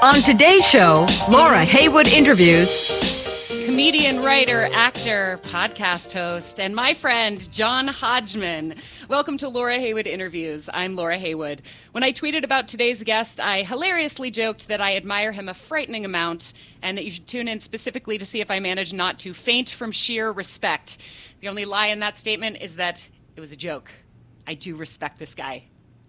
On today's show, Laura Heywood interviews comedian, writer, actor, podcast host, and my friend, John Hodgman. Welcome to Laura Heywood Interviews. I'm Laura Heywood. When I tweeted about today's guest, I hilariously joked that I admire him a frightening amount and that you should tune in specifically to see if I manage not to faint from sheer respect. The only lie in that statement is that it was a joke. I do respect this guy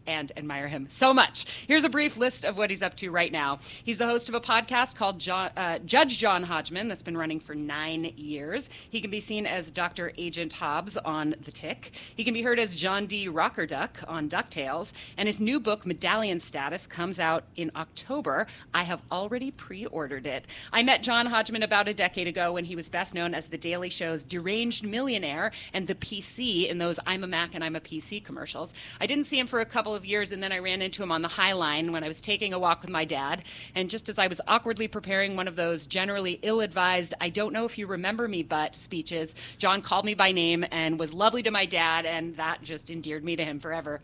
and admire him so much. Here's a brief list of what he's up to right now. He's the host of a podcast called Judge John Hodgman that's been running for 9 years. He can be seen as Dr. Agent Hobbs on The Tick. He can be heard as John D. Rockerduck on DuckTales. And his new book, Medallion Status, comes out in October. I have already pre-ordered it. I met John Hodgman about a decade ago when he was best known as The Daily Show's deranged millionaire and the PC in those I'm a Mac and I'm a PC commercials. I didn't see him for a couple of years, and then I ran into him on the High Line when I was taking a walk with my dad. And just as I was awkwardly preparing one of those generally ill-advised, I don't know if you remember me, but speeches, John called me by name and was lovely to my dad, and that just endeared me to him forever.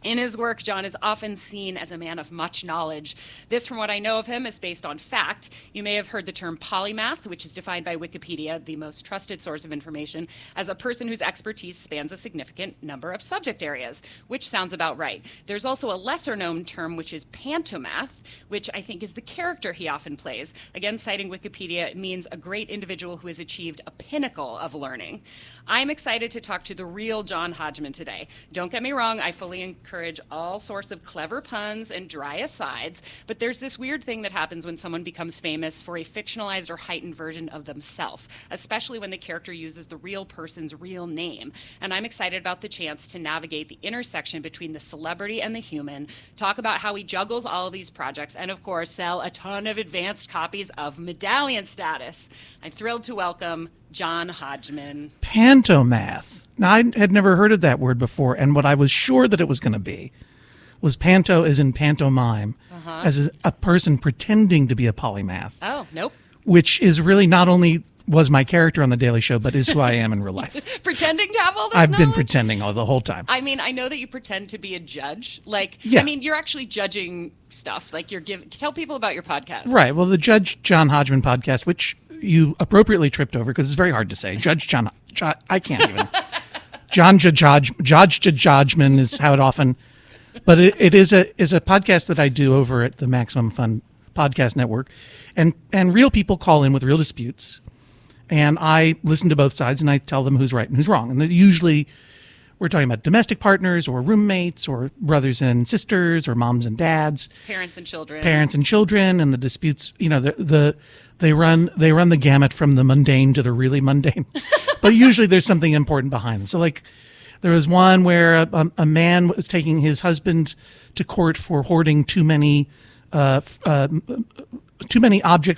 In his work, John is often seen as a man of much knowledge. This, from what I know of him, is based on fact. You may have heard the term polymath, which is defined by Wikipedia, the most trusted source of information, as a person whose expertise spans a significant number of subject areas, which sounds about right. There's also a lesser-known term, which is pantomath, which I think is the character he often plays. Again, citing Wikipedia, it means a great individual who has achieved a pinnacle of learning. I'm excited to talk to the real John Hodgman today. Don't get me wrong, I fully encourage all sorts of clever puns and dry asides, but there's this weird thing that happens when someone becomes famous for a fictionalized or heightened version of themselves, especially when the character uses the real person's real name. And I'm excited about the chance to navigate the intersection between the celebrity and the human, talk about how he juggles all of these projects, and of course, sell a ton of advanced copies of Medallion Status. I'm thrilled to welcome John Hodgman. Pantomath. Now, I had never heard of that word before, and what I was sure that it was going to be was panto as in pantomime, as a person pretending to be a polymath. Oh, nope. Which is really not only was my character on The Daily Show, but is who I am in real life. Pretending to have all this I've knowledge? been pretending all the whole time. I mean, I know that you pretend to be a judge. Yeah. I mean, you're actually judging stuff. Like, tell people about your podcast. Right. Well, the Judge John Hodgman podcast, which you appropriately tripped over because it's very hard to say. Judge John I can't even. Judge Hodgman is how it often, but it is a podcast that I do over at the Maximum Fun Podcast Network, and real people call in with real disputes, and I listen to both sides and I tell them who's right and who's wrong, and usually we're talking about domestic partners or roommates or brothers and sisters or moms and dads, parents and children, and the disputes. You know, they run the gamut from the mundane to the really mundane. But usually there's something important behind them. So like there was one where a man was taking his husband to court for hoarding too many objects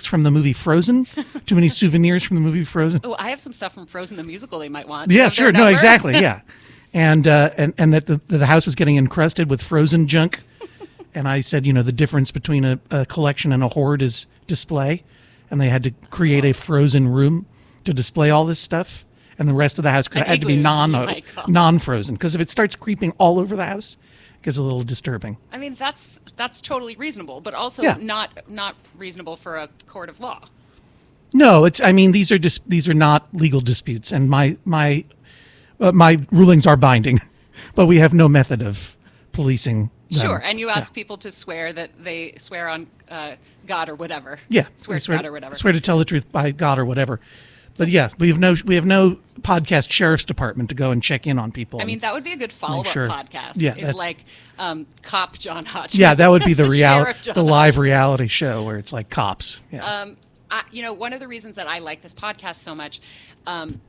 from the movie Frozen, too many souvenirs from the movie Frozen. Oh, I have some stuff from Frozen the musical they might want. Yeah, sure. No, exactly. Yeah. And that the house was getting encrusted with Frozen junk. And I said, you know, the difference between a collection and a hoard is display. And they had to create a Frozen room to display all this stuff. And the rest of the house had to be non-frozen, because if it starts creeping all over the house, it gets a little disturbing. I mean, that's totally reasonable, but also not reasonable for a court of law. No, these are not legal disputes, and my rulings are binding, but we have no method of policing them. Sure, and you ask people to swear that they swear on God or whatever. Yeah, swear to God or whatever. Swear to tell the truth by God or whatever. But yeah, we have no podcast sheriff's department to go and check in on people. I mean, that would be a good follow-up podcast. Yeah, it's like Cop John Hodgman. Yeah, that would be the live reality show where it's like cops. Yeah. One of the reasons that I like this podcast so much,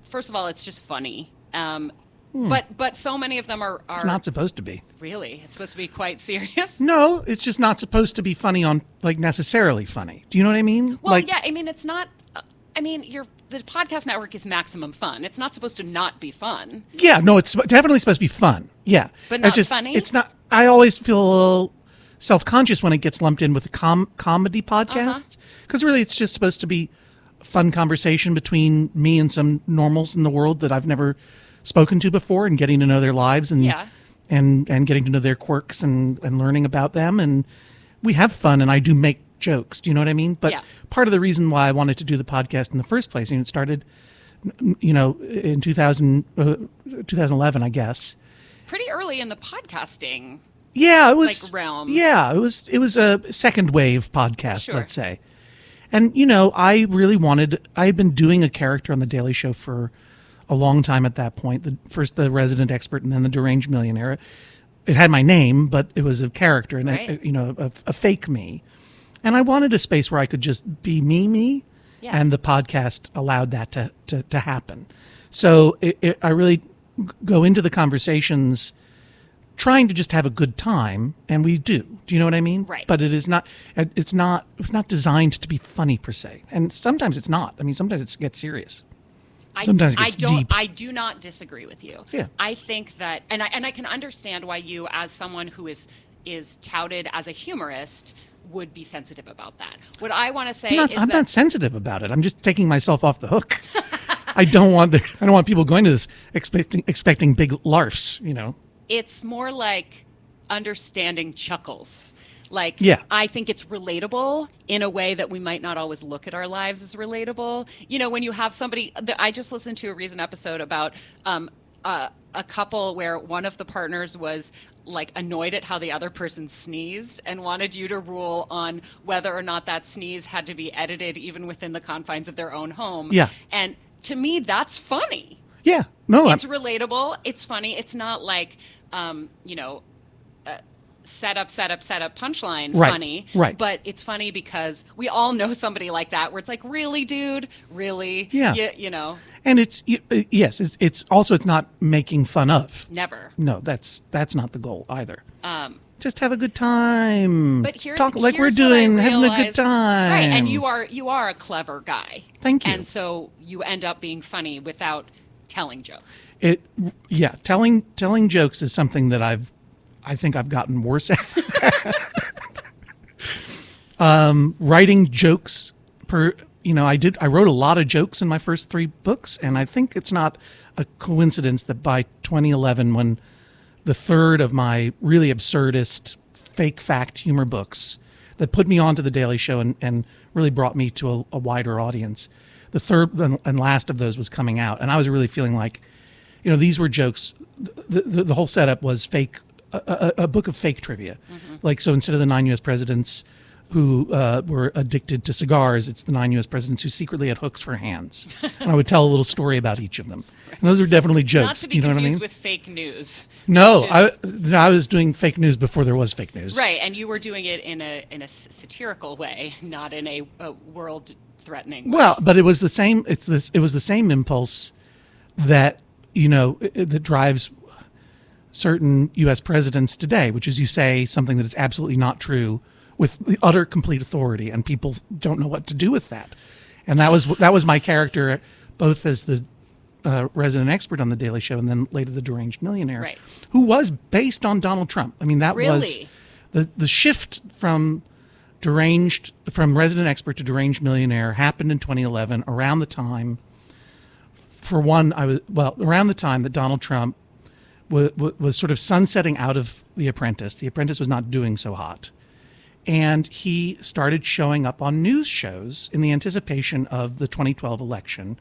first of all, it's just funny. But so many of them are. It's not supposed to be. Really? It's supposed to be quite serious? No, it's just not supposed to be funny necessarily funny. Do you know what I mean? Well, yeah, I mean, it's not. The podcast network is Maximum Fun. It's not supposed to not be fun. Yeah, no, it's definitely supposed to be fun. Yeah. But not funny? It's not. I always feel a little self-conscious when it gets lumped in with the comedy podcasts, because really it's just supposed to be a fun conversation between me and some normals in the world that I've never spoken to before, and getting to know their lives and getting to know their quirks and learning about them. And we have fun, and I do make jokes. Do you know what I mean? But Yeah. part of the reason why I wanted to do the podcast in the first place, and it started, in 2011, I guess. Pretty early in the podcasting. Yeah, it was realm. Yeah, it was a second wave podcast, Sure. let's say. And I had been doing a character on the Daily Show for a long time at that point. First the resident expert and then the deranged millionaire. It had my name, but it was a character and Right. a fake me. And I wanted a space where I could just be me, Yeah. and the podcast allowed that to happen. So I really go into the conversations trying to just have a good time, and we do. Do you know what I mean? Right. But it's not designed to be funny per se. And sometimes it's not. I mean, sometimes it gets serious. Sometimes it gets deep. I do not disagree with you. Yeah. I think that, and I can understand why you, as someone who is touted as a humorist, would be sensitive about that. What I want to say I'm not sensitive about it. I'm just taking myself off the hook. I don't want people going to this expecting big larfs. it's more like understanding chuckles. Like, Yeah. I think it's relatable in a way that we might not always look at our lives as relatable. When you have somebody, I just listened to a recent episode about a couple where one of the partners was like annoyed at how the other person sneezed and wanted you to rule on whether or not that sneeze had to be edited even within the confines of their own home. Yeah. And to me, that's funny. Yeah. No. It's relatable. It's funny. It's not like, set up, punchline Right, funny. right. But it's funny because we all know somebody like that where it's like, really, dude? Really? Yeah. And it's not making fun of. Never. No, that's not the goal either. Just have a good time. But here's talk like we're what I doing, having a good realized. time. Right, and you are a clever guy. Thank you. And so you end up being funny without telling jokes. Telling jokes is something that I think I've gotten worse at. Writing jokes I wrote a lot of jokes in my first 3 books, and I think it's not a coincidence that by 2011, when the third of my really absurdist fake fact humor books that put me onto the Daily Show and really brought me to a wider audience, the third and last of those was coming out, and I was really feeling like, these were jokes. The whole setup was fake, a book of fake trivia. Mm-hmm. Like, so instead of the 9 U.S. presidents who were addicted to cigars, it's the 9 U.S. presidents who secretly had hooks for hands. And I would tell a little story about each of them. And those are definitely jokes. Not to be you know what I confused mean? with fake news. No, which is- I was doing fake news before there was fake news. Right, and you were doing it in a satirical way, not in a world-threatening way. Well, but it was the same. It was the same impulse that that drives certain U.S. presidents today, which is you say something that is absolutely not true with the utter complete authority, and people don't know what to do with that. And that was my character, both as the resident expert on the Daily Show and then later the deranged millionaire, Right. who was based on Donald Trump. I mean, that was Really? the shift from resident expert to deranged millionaire happened in 2011 around the time around the time that Donald Trump was sort of sunsetting out of The Apprentice. The Apprentice was not doing so hot. And he started showing up on news shows in the anticipation of the 2012 election,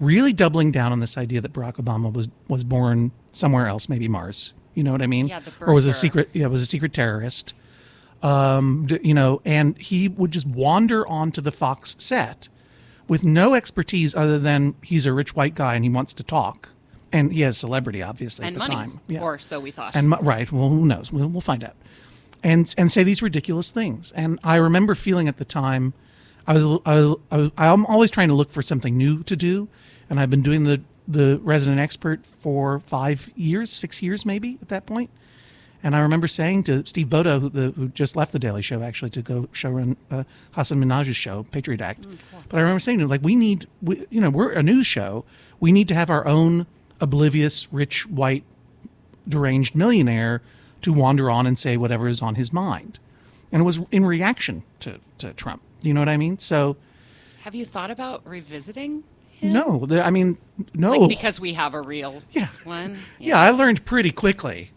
really doubling down on this idea that Barack Obama was born somewhere else, maybe Mars. You know what I mean? Yeah, the or was a birther. secret terrorist. And he would just wander onto the Fox set with no expertise other than he's a rich white guy and he wants to talk. And he has celebrity, obviously, and at the money, time. Yeah. or so we thought. Right. Well, who knows? We'll find out. And say these ridiculous things. And I remember feeling at the time, I'm always trying to look for something new to do. And I've been doing the resident expert for 5 years, 6 years maybe at that point. And I remember saying to Steve Bodo, who just left the Daily Show actually to go showrun Hassan Minhaj's show, Patriot Act. Cool. But I remember saying to him, like, we're a news show. We need to have our own oblivious, rich, white, deranged millionaire to wander on and say whatever is on his mind. And it was in reaction to Trump. You know what I mean? So Have you thought about revisiting him? no, no. Like, because we have a real Yeah. one? Yeah, I learned pretty quickly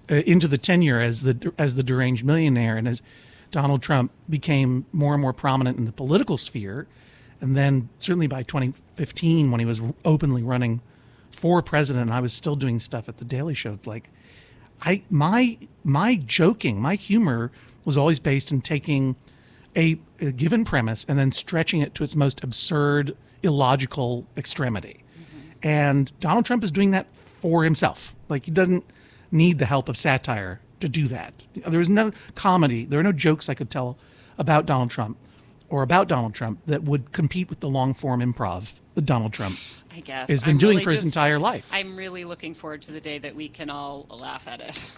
into the tenure as the deranged millionaire, and as Donald Trump became more and more prominent in the political sphere. And then certainly by 2015, when he was openly running for president, and I was still doing stuff at the Daily Show, it's like my joking, my humor was always based in taking a given premise and then stretching it to its most absurd, illogical extremity. And Donald Trump is doing that for himself. Like, he doesn't need the help of satire to do that. There was no comedy, there were no jokes I could tell about Donald Trump that would compete with the long form improv that Donald Trump I guess has been doing for his entire life. I'm really looking forward to the day that we can all laugh at it.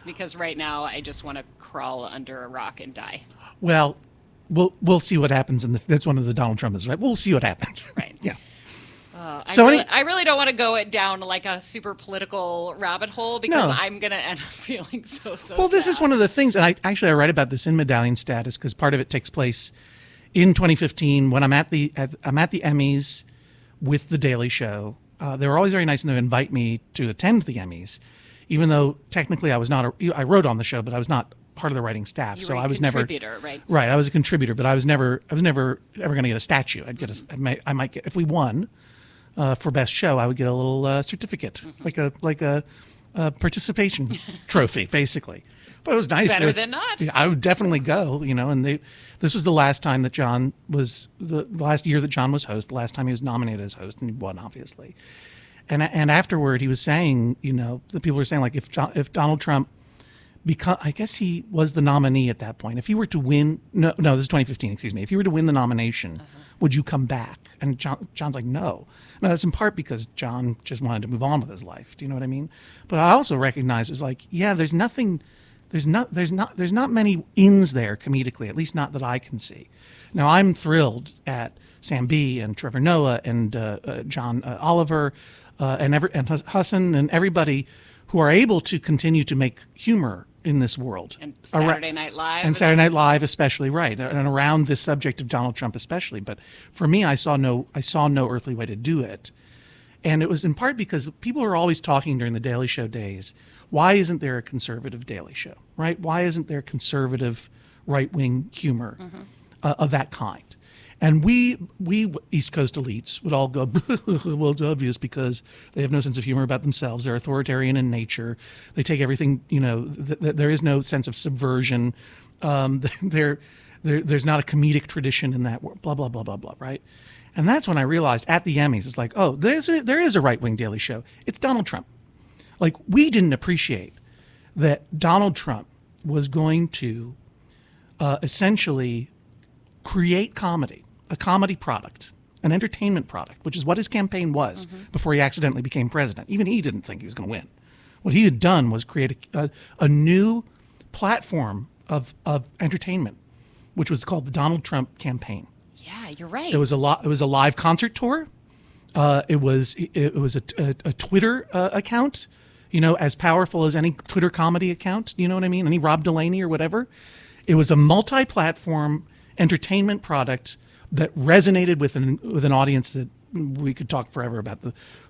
Because right now I just want to crawl under a rock and die. Well, we'll see what happens that's one of the Donald Trump is, right? We'll see what happens. Right. Yeah. I really don't want to go down like a super political rabbit hole because I'm going to end up feeling so Well, this sad. is one of the things, and I write about this in Medallion Status because part of it takes place in 2015 when I'm at the Emmys with the Daily Show. They were always very nice, and they would invite me to attend the Emmys, even though technically I wrote on the show, but I was not part of the writing staff. You were a contributor, right? Right. I was a contributor, but I was never ever going to get a statue. I'd get I might get, if we won for best show, I would get a little certificate, like a participation trophy, basically. But it was nice. Better than not. I would definitely go, and this was the last time that John was, the last year that John was host, the last time he was nominated as host, and he won, obviously. And afterward, he was saying, the people were saying, like, if Donald Trump, I guess he was the nominee at that point. If he were to win, no, this is 2015, excuse me. If he were to win the nomination, would you come back? And John's like, no. No, that's in part because John just wanted to move on with his life. Do you know what I mean? But I also recognize it's like, yeah, there's not many ins there comedically, at least not that I can see. Now, I'm thrilled at Sam B and Trevor Noah and John Oliver and Hassan and everybody who are able to continue to make humor in this world. And Saturday Night Live. And Saturday Night Live especially, right. And around this subject of Donald Trump especially. But for me, I saw no earthly way to do it. And it was in part because people are always talking during the Daily Show days, why isn't there a conservative Daily Show, right? Why isn't there conservative right-wing humor of that kind? And we East Coast elites would all go, well, it's obvious because they have no sense of humor about themselves. They're authoritarian in nature. They take everything, there is no sense of subversion. There's not a comedic tradition in that world, blah, blah, blah, blah, blah, right? And that's when I realized at the Emmys, it's like, oh, there is a right-wing Daily Show. It's Donald Trump. Like, we didn't appreciate that Donald Trump was going to essentially create comedy, a comedy product, an entertainment product, which is what his campaign was before he accidentally became president. Even he didn't think he was going to win. What he had done was create a new platform of entertainment, which was called the Donald Trump campaign. Yeah, you're right. It was a live concert tour. It was a Twitter account, as powerful as any Twitter comedy account. You know what I mean? Any Rob Delaney or whatever. It was a multi-platform entertainment product that resonated with an audience that we could talk forever about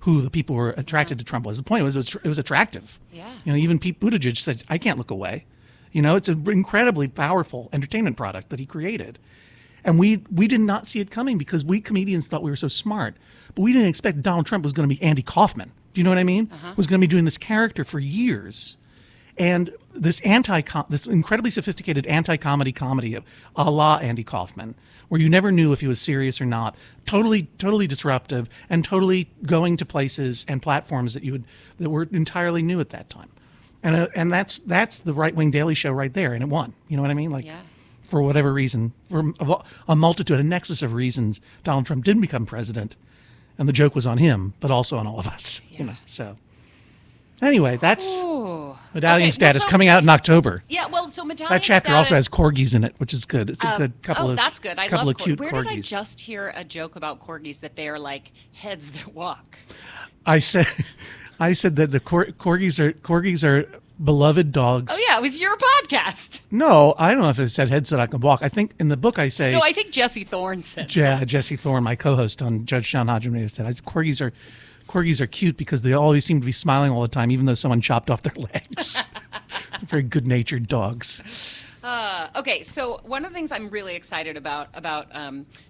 who the people who were attracted to Trump was. The point was it was attractive. Yeah. Even Pete Buttigieg said, "I can't look away." It's an incredibly powerful entertainment product that he created. And we did not see it coming because we comedians thought we were so smart. But we didn't expect Donald Trump was going to be Andy Kaufman. Do you know what I mean? Was going to be doing this character for years. And this incredibly sophisticated anti-comedy comedy a la Andy Kaufman, where you never knew if he was serious or not, totally disruptive and totally going to places and platforms that were entirely new at that time. And that's the right-wing Daily Show right there, and it won. You know what I mean? Like, yeah. For whatever reason, for a multitude, a nexus of reasons, Donald Trump didn't become president, and the joke was on him, but also on all of us. Yeah. So anyway, that's Ooh. Medallion Status so- coming out in October. Yeah, well, so Medallion That chapter Status, also has corgis in it, which is good. It's a good couple of that's good. I couple love of cute Where corgis. did I just hear a joke about corgis that they are like heads that walk? I said that the corgis are beloved dogs. Oh yeah, it was your podcast. No, I don't know if it said heads that I can walk. I think in the book I say. No, I think Jesse Thorne said. Yeah, Jesse Thorne, my co-host on Judge John Hodgman, said corgis are cute because they always seem to be smiling all the time, even though someone chopped off their legs. They're very good-natured dogs. Okay, so one of the things I'm really excited about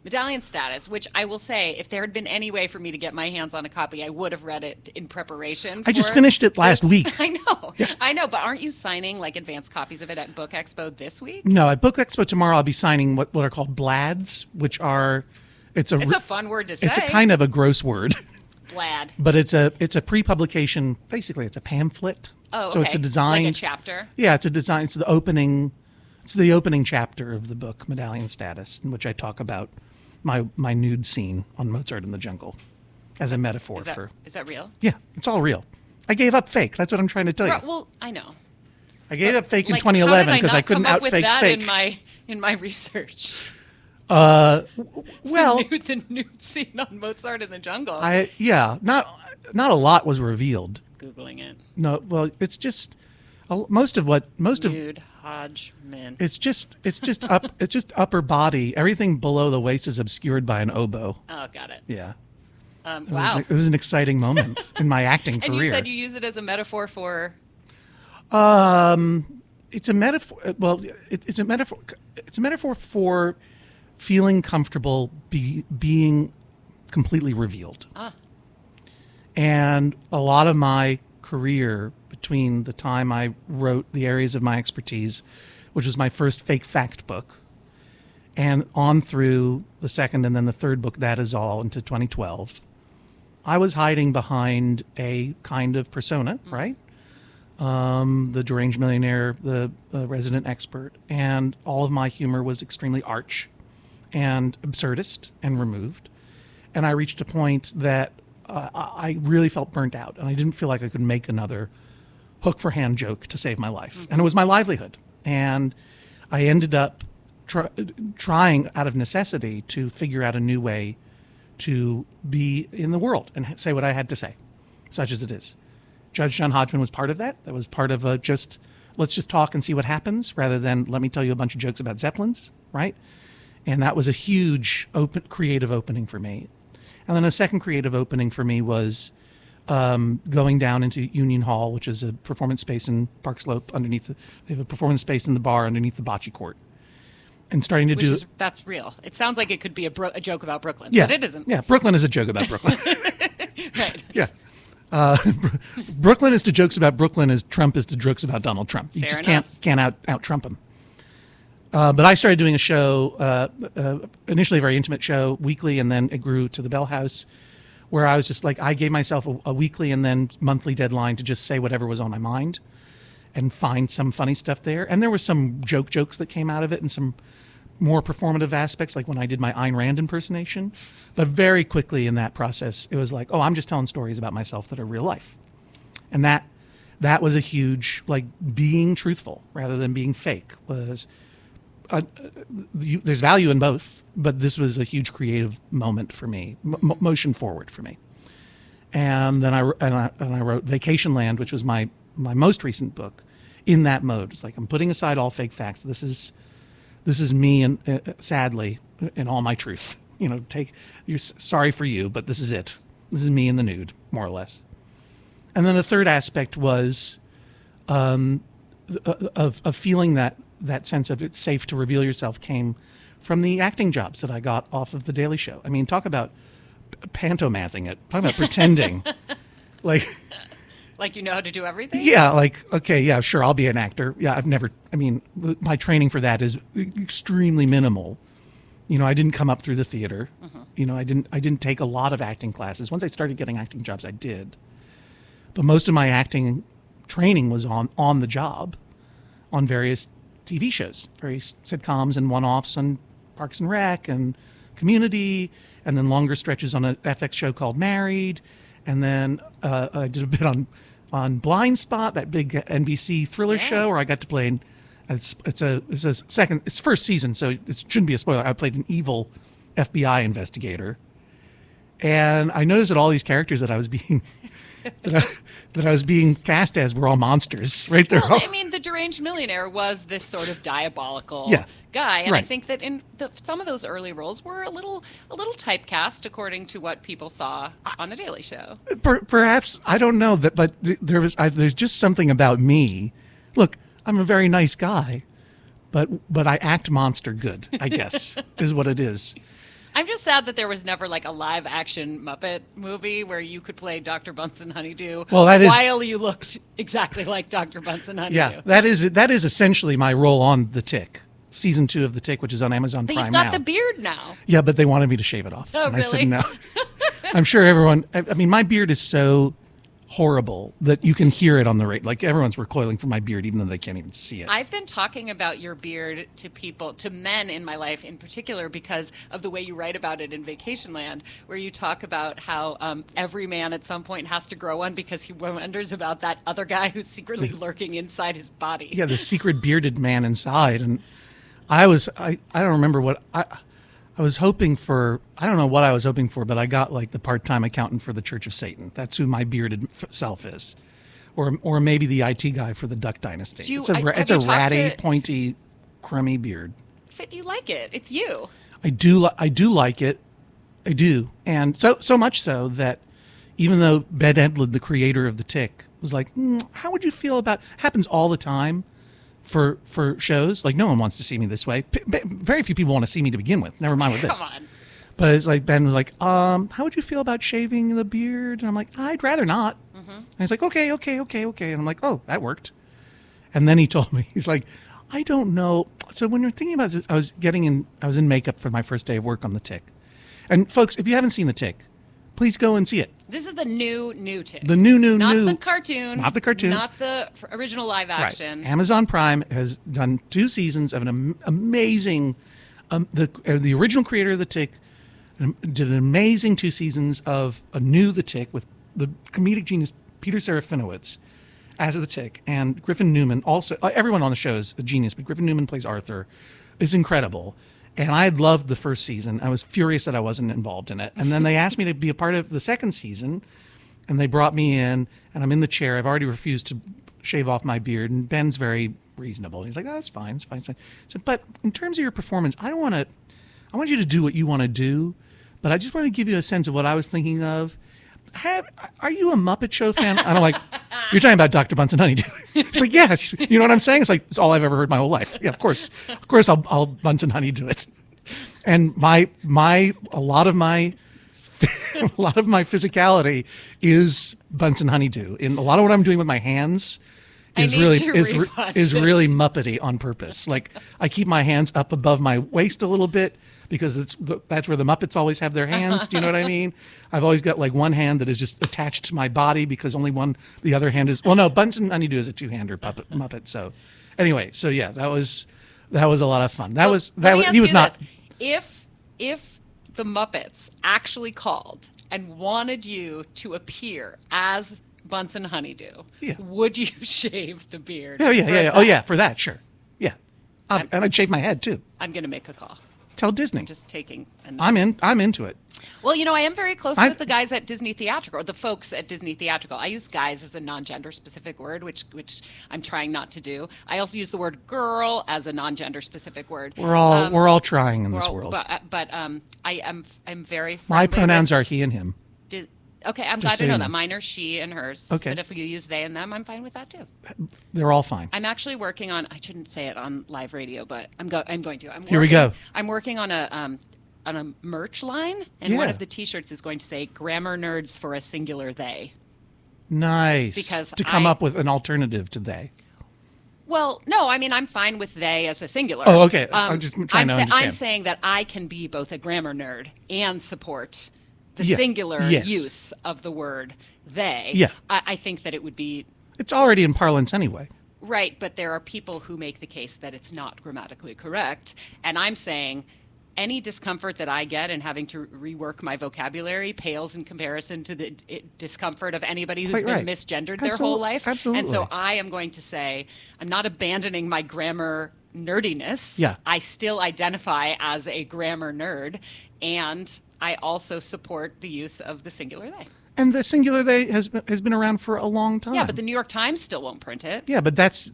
Medallion Status, which I will say, if there had been any way for me to get my hands on a copy, I would have read it in preparation. I just finished it last week. I know, but aren't you signing like advanced copies of it at Book Expo this week? No, at Book Expo tomorrow, I'll be signing what are called blads, which are it's a fun word to say. It's a kind of a gross word. Blad. But it's a pre-publication. Basically, it's a pamphlet. Oh, okay. So it's a design, like a chapter. Yeah, it's a design. It's the opening. It's the opening chapter of the book Medallion Status, in which I talk about my nude scene on Mozart in the Jungle as a metaphor for. Is that real? Yeah, it's all real. I gave up fake. That's what I'm trying to tell you. Well, I know. I gave up fake in 2011 because I couldn't outfake fake. In my research. Well, the nude scene on Mozart in the Jungle. Not a lot was revealed. Googling it. No, well, it's just nude Hodgman. It's just upper body. Everything below the waist is obscured by an oboe. Oh, got it. Yeah. Wow. It was an exciting moment in my acting career. And you said you use it as a metaphor for. It's a metaphor. Well, it's a metaphor. It's a metaphor for feeling comfortable being completely revealed. And a lot of my career, between the time I wrote the areas of my expertise, which was my first fake fact book, and on through the second and then the third book, That Is All, into 2012, I was hiding behind a kind of persona, right? The deranged millionaire, the resident expert, and all of my humor was extremely arch and absurdist and removed. And I reached a point that I really felt burnt out, and I didn't feel like I could make another hook for hand joke to save my life. And it was my livelihood. And I ended up trying out of necessity to figure out a new way to be in the world and say what I had to say, such as it is. Judge John Hodgman was part of that. That was part of let's just talk and see what happens, rather than let me tell you a bunch of jokes about Zeppelins, right? And that was a huge creative opening for me. And then a second creative opening for me was going down into Union Hall, which is a performance space in Park Slope they have a performance space in the bar underneath the bocce court. And starting to that's real. It sounds like it could be a joke about Brooklyn, yeah, but it isn't. Yeah, Brooklyn is a joke about Brooklyn. Right. Yeah. Brooklyn is to jokes about Brooklyn as Trump is to jokes about Donald Trump. You Fair just enough. can't out Trump him. But I started doing a show, initially a very intimate show, weekly, and then it grew to the Bell House, where I was just like, I gave myself a weekly and then monthly deadline to just say whatever was on my mind and find some funny stuff there. And there were some jokes that came out of it and some more performative aspects, like when I did my Ayn Rand impersonation. But very quickly in that process, it was like, oh, I'm just telling stories about myself that are real life. And that was a huge, like, being truthful rather than being fake was... there's value in both, but this was a huge creative moment for me, motion forward for me. And then I wrote Vacation Land, which was my most recent book, in that mode. It's like, I'm putting aside all fake facts. This is me, and sadly, in all my truth. You know, sorry for you, but this is it. This is me in the nude, more or less. And then the third aspect was of feeling that sense of it's safe to reveal yourself came from the acting jobs that I got off of The Daily Show. I mean, talk about pantomathing it. Talk about pretending. Like you know how to do everything? Yeah, like, okay, yeah, sure, I'll be an actor. Yeah, my training for that is extremely minimal. You know, I didn't come up through the theater. Mm-hmm. You know, I didn't take a lot of acting classes. Once I started getting acting jobs, I did. But most of my acting training was on the job, on various TV shows, various sitcoms and one-offs on Parks and Rec and Community, and then longer stretches on an FX show called Married, and then I did a bit on Blind Spot, that big NBC thriller show where I got to play. It's first season, so it shouldn't be a spoiler. I played an evil FBI investigator, and I noticed that all these characters that I was being that I was being cast as were all monsters, right? Well, I mean, the deranged millionaire was this sort of diabolical guy, and right. I think that some of those early roles were a little typecast according to what people saw on The Daily Show. Perhaps, I don't know that, but there's just something about me. Look, I'm a very nice guy, but I act monster good, I guess, is what it is. I'm just sad that there was never like a live action Muppet movie where you could play Dr. Bunsen Honeydew while you looked exactly like Dr. Bunsen Honeydew. Yeah, that is essentially my role on The Tick. Season 2 of The Tick, which is on Amazon But Prime you've got now. the beard now. Yeah, but they wanted me to shave it off. Oh, and really? I said no. I'm sure everyone, I mean, my beard is so horrible that you can hear it on the radio. Like everyone's recoiling from my beard, even though they can't even see it. I've been talking about your beard to people, to men in my life in particular, because of the way you write about it in Vacationland, where you talk about how every man at some point has to grow one because he wonders about that other guy who's secretly lurking inside his body. Yeah, the secret bearded man inside. And I don't remember what I was hoping for. I don't know what I was hoping for, but I got like the part-time accountant for the Church of Satan. That's who my bearded self is. Or maybe the IT guy for the Duck Dynasty. It's a ratty, pointy, crummy beard. Fit, you like it. It's you. I do like it. I do. And so much so that even though Ben Edlund, the creator of The Tick, was like, how would you feel about, happens all the time for shows. Like, no one wants to see me this way. Very few people want to see me to begin with. Never mind with this. Come on. But it's like, Ben was like, how would you feel about shaving the beard? And I'm like, I'd rather not. Mm-hmm. And he's like, okay. And I'm like, oh, that worked. And then he told me, he's like, I don't know. So when you're thinking about this, I was in makeup for my first day of work on The Tick. And folks, if you haven't seen The Tick, please go and see it. This is the new Tick. The new. Not the cartoon. Not the cartoon. Not the original live action. Right. Amazon Prime has done 2 seasons of an amazing, the original creator of The Tick did an amazing 2 seasons of a new The Tick with the comedic genius Peter Serafinowicz as The Tick, and Griffin Newman also. Everyone on the show is a genius, but Griffin Newman plays Arthur. It's incredible. And I had loved the first season. I was furious that I wasn't involved in it. And then they asked me to be a part of the second season, and they brought me in, and I'm in the chair. I've already refused to shave off my beard, and Ben's very reasonable. He's like, oh, that's fine, it's fine. I said, but in terms of your performance, I want you to do what you want to do, but I just want to give you a sense of what I was thinking of. Are you a Muppet Show fan? I'm like, you're talking about Dr. Bunsen Honeydew. It's like, yes. You know what I'm saying? It's like, it's all I've ever heard my whole life. Yeah, of course I'll Bunsen Honeydew it. And a lot of my physicality is Bunsen Honeydew. In a lot of what I'm doing with my hands is really Muppety on purpose. Like, I keep my hands up above my waist a little bit, because that's where the Muppets always have their hands. Do you know what I mean? I've always got like one hand that is just attached to my body because the other hand is, well, no, Bunsen Honeydew is a 2-hander Muppet. So anyway, so yeah, that was a lot of fun. He was not. If the Muppets actually called and wanted you to appear as Bunsen Honeydew, would you shave the beard? Yeah. Oh yeah, for that, sure. Yeah. And I'd shave my head too. I'm going to make a call. Tell Disney. I'm just taking a note. I'm into it. Well, I am very close with the guys at Disney Theatrical, or the folks at Disney Theatrical. I use guys as a non-gender specific word, which I'm trying not to do. I also use the word girl as a non-gender specific word. We're all trying in this world. But I'm very friendly. My pronouns are he and him. Okay, I'm glad to know that. Mine are she and hers. Okay. But if you use they and them, I'm fine with that too. They're all fine. I'm actually working on, I shouldn't say it on live radio, but I'm going to. Here we go. I'm working on a merch line, and one of the T-shirts is going to say "Grammar Nerds for a Singular They." Nice. Because to come up with an alternative to they. Well, no, I mean, I'm fine with they as a singular. Oh, okay. I'm just trying to understand. I'm saying that I can be both a grammar nerd and support the singular use of the word they. Yeah. I think that it would be... It's already in parlance anyway. Right, but there are people who make the case that it's not grammatically correct. And I'm saying any discomfort that I get in having to rework my vocabulary pales in comparison to the discomfort of anybody who's been misgendered their whole life. Absolutely. And so I am going to say, I'm not abandoning my grammar nerdiness. Yeah. I still identify as a grammar nerd, and I also support the use of the singular they. And the singular they has been around for a long time. Yeah, but the New York Times still won't print it. Yeah, but that's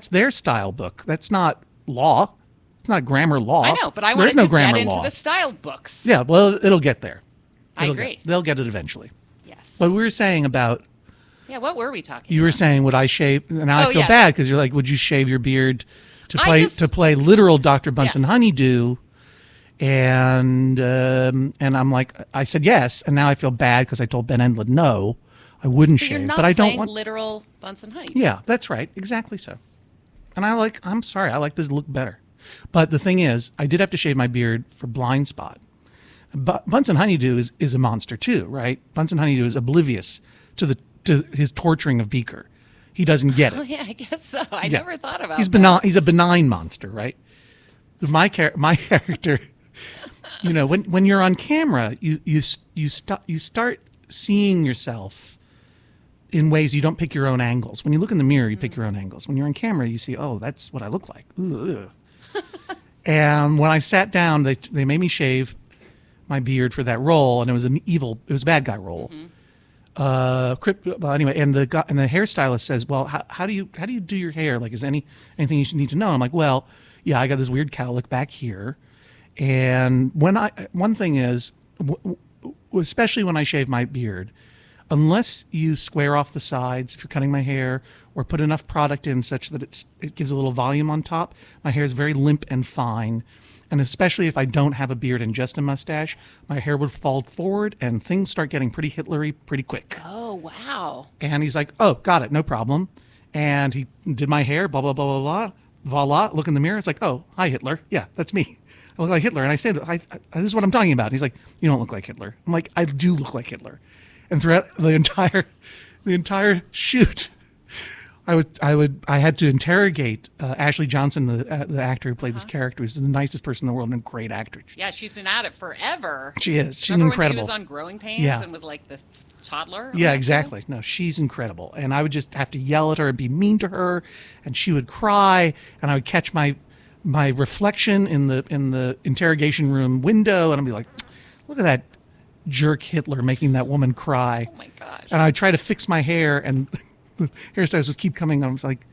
their style book. That's not law. It's not grammar law. I know, but I want to get into the style books. Yeah, well, it'll get there. I agree. They'll get it eventually. Yes. But we were saying about Yeah, what were we talking You were about? saying, would I shave? And now I feel yes. bad because you're like, would you shave your beard I just- to play literal Dr. Bunsen Honeydew? And I'm like, I said yes, and now I feel bad because I told Ben Endlin no, I wouldn't But shave, you're not but I don't playing want. literal Bunsen honey. Yeah, that's right, exactly so. And I'm sorry, I like this look better. But the thing is, I did have to shave my beard for Blind Spot. But Bunsen Honeydew is a monster too, right? Bunsen Honeydew is oblivious to his torturing of Beaker. He doesn't get it. Oh, yeah, I guess so. I Yeah. never thought about He's that. benign. He's a benign monster, right? My character, when you're on camera, you start seeing yourself in ways you don't pick your own angles. When you look in the mirror, you pick your own angles. When you're on camera, you see, oh, that's what I look like. Ooh, ugh. And when I sat down, they made me shave my beard for that role, and it was it was a bad guy role. Well, anyway, and the hairstylist says, "Well, how do you do your hair? Like, is anything you should need to know?" And I'm like, "Well, yeah, I got this weird cowlick back here, and one thing is, especially when I shave my beard, unless you square off the sides if you're cutting my hair or put enough product in such that it gives a little volume on top, my hair is very limp and fine." And especially if I don't have a beard and just a mustache, my hair would fall forward and things start getting pretty Hitlery pretty quick. Oh, wow. And he's like, oh, got it, no problem. And he did my hair, blah, blah, blah, blah, blah. Voila, look in the mirror. It's like, oh, hi, Hitler. Yeah, that's me. I look like Hitler. And I said, this is what I'm talking about. And he's like, you don't look like Hitler. I'm like, I do look like Hitler. And throughout the entire shoot, I had to interrogate Ashley Johnson, the actor who played this character, who's the nicest person in the world and a great actor. Yeah, she's been at it forever. She is. She's Remember incredible. when she was on Growing Pains Yeah. and was like the toddler? on Yeah, that exactly. No, she's incredible. And I would just have to yell at her and be mean to her, and she would cry, and I would catch my reflection in the interrogation room window, and I'd be like, look at that jerk Hitler making that woman cry. Oh my gosh. And I'd try to fix my hair, and the hairstylist would keep coming. I was like,